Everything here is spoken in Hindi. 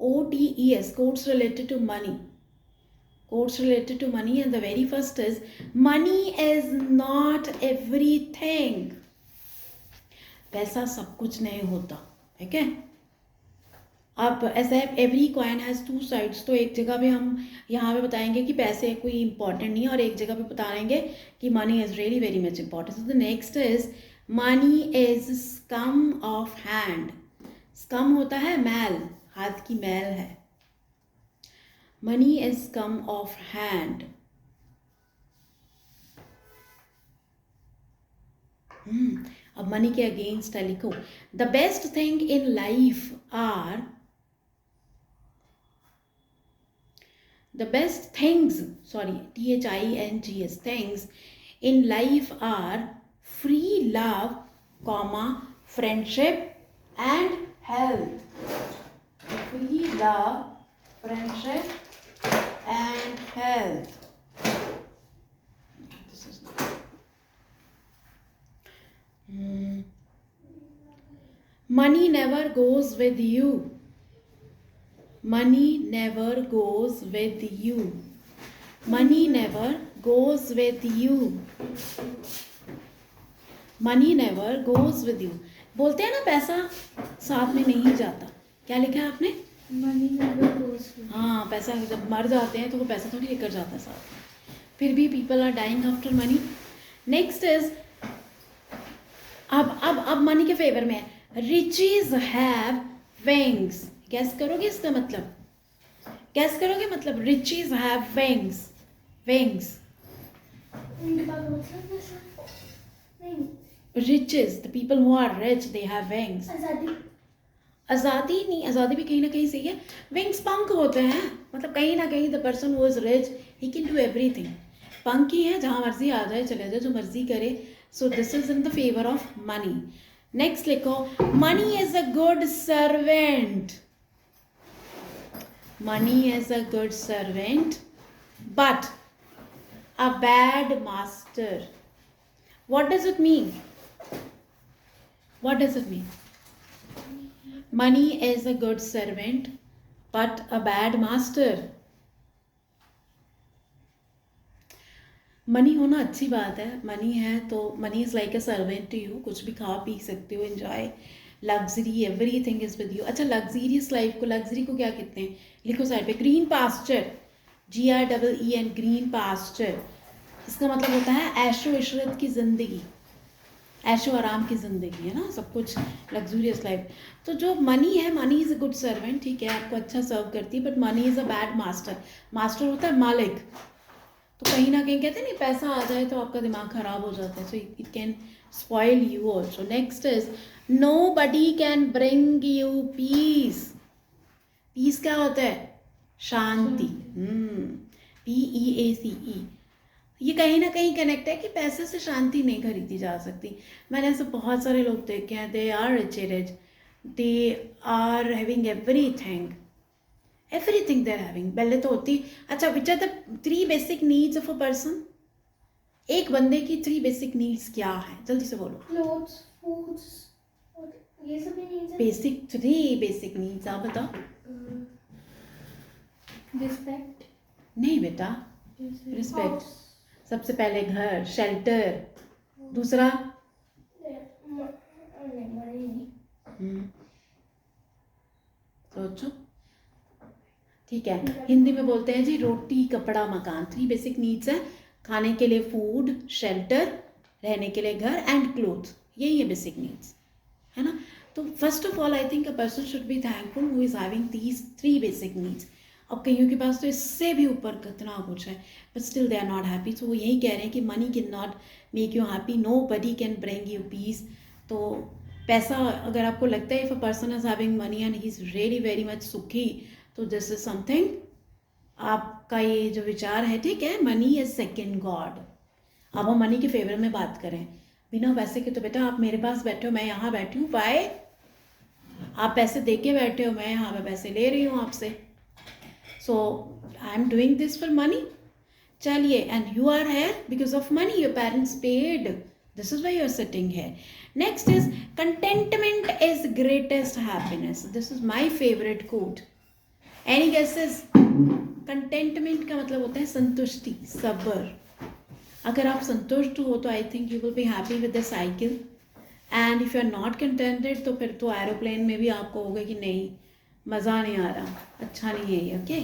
OTES, quotes related to money. Quotes related to money, and the very first is, money is not everything. पैसा सब कुछ नहीं होता, ठीक है. अब ऐसा है, every coin has two sides. तो एक जगह पे हम यहाँ पे बताएंगे कि पैसे कोई इंपॉर्टेंट नहीं है, और एक जगह पे बताएंगे कि money is really very much important. So the next is, money is scum of hand. Scum होता है मैल, हाथ की मैल है. Money is scum of hand. अब मनी के अगेंस्ट है, लिखो, the best thing in life are, the best things, sorry, THINGS, things in life are free love, comma, friendship and health. Free love, friendship and health. This is money never goes with you. Money never goes with you. Money never goes with you. Money never goes with you. बोलते हैं ना पैसा साथ में नहीं जाता. क्या लिखा है आपने? Money never goes with you. हाँ, पैसा जब मर जाते हैं तो वो पैसा थोड़ी लेकर जाता है साथ में. फिर भी people are dying after money. Next is, अब मनी के फेवर में है. Riches have wings. गैस करोगे इसका मतलब? गैस करोगे मतलब? Riches have wings. Wings. Riches, the people who are rich, they have wings. आज़ादी नहीं, आज़ादी भी कहीं ना कहीं सही है. विंग्स पंख होते हैं, मतलब कहीं ना कहीं the person who is rich he can do everything. पंख ही है, जहाँ मर्जी आ जाए चले जाए, जो मर्जी करे. So this is in the favour of money. Next लिखो, money is a good servant. Money is a good servant, but a bad master. What does it mean? What does it mean? Money is a good servant, but a bad master. Money होना अच्छी बात है. मनी है तो money is like a servant to you. कुछ भी खा पी सकते हो, enjoy, luxury, everything is with you. अच्छा, लग्जरियस लाइफ को, लग्जरी को क्या कहते हैं? लिखो साइड पे, green pasture. GREEN, green pasture. इसका मतलब होता है ऐशो इशरत की ज़िंदगी, ऐशो आराम की ज़िंदगी, है ना, सब कुछ लग्जूरियस लाइफ. तो जो मनी है, money is a good servant, ठीक है, आपको अच्छा सर्व करती है, but money is a bad master. Master होता है मालिक. तो कहीं ना कहीं कहते हैं नहीं, पैसा आ जाए तो आपका दिमाग खराब हो जाता है. So it can spoil you also. Next is, nobody can bring you peace. Peace क्या होता है? शांति. PEACE. ये कहीं ना कहीं कनेक्ट है कि पैसे से शांति नहीं खरीदी जा सकती. मैंने ऐसे बहुत सारे लोग देखे हैं, they are rich, they are having everything they are having. पहले तो होती, अच्छा, which are the 3 basic needs of a person? एक बंदे की 3 बेसिक नीड्स क्या है? जल्दी से बोलो. Clothes, foods, ये सब भी needs है. बेसिक 3 बेसिक नीड्स आप बताओ. Respect. नहीं बेटा, रिस्पेक्ट सबसे पहले, घर, शेल्टर, दूसरा सोचो. ठीक है, हिंदी में बोलते हैं जी रोटी, कपड़ा, मकान. 3 बेसिक नीड्स है. खाने के लिए फूड, शेल्टर, रहने के लिए घर, एंड क्लोथ. यही है बेसिक नीड्स, है ना. तो first of all I think a person should be thankful who is having these 3 basic needs. अब कईयों के पास तो इससे भी ऊपर कितना कुछ है, but still they are not happy. तो वो यही कह रहे हैं कि money can not make you happy, nobody can bring you peace. तो पैसा, अगर आपको लगता है if a person is having money and he is really very much सुखी, तो दिस इज समथिंग, आपका ये जो विचार है, ठीक है, मनी इज सेकेंड गॉड. अब हम मनी के फेवर में बात करें, बिना पैसे के तो बेटा आप मेरे पास बैठे हो, मैं यहाँ बैठी हूँ, बाय. आप पैसे दे के बैठे हो, मैं यहाँ पे पैसे ले रही हूँ आपसे. So I am doing this for money. चलिए, and you are here because of money, your parents paid, this is why you are sitting here. Next is, contentment is greatest happiness. This is my favourite quote. Any guesses? Contentment का मतलब होता है संतुष्टि, सब्र. अगर आप संतुष्ट हो तो I think you will be happy with the cycle. And if you are not contented तो फिर तो एरोप्लेन में भी आपको होगा कि नहीं, मज़ा नहीं आ रहा, अच्छा नहीं है ये. ओके.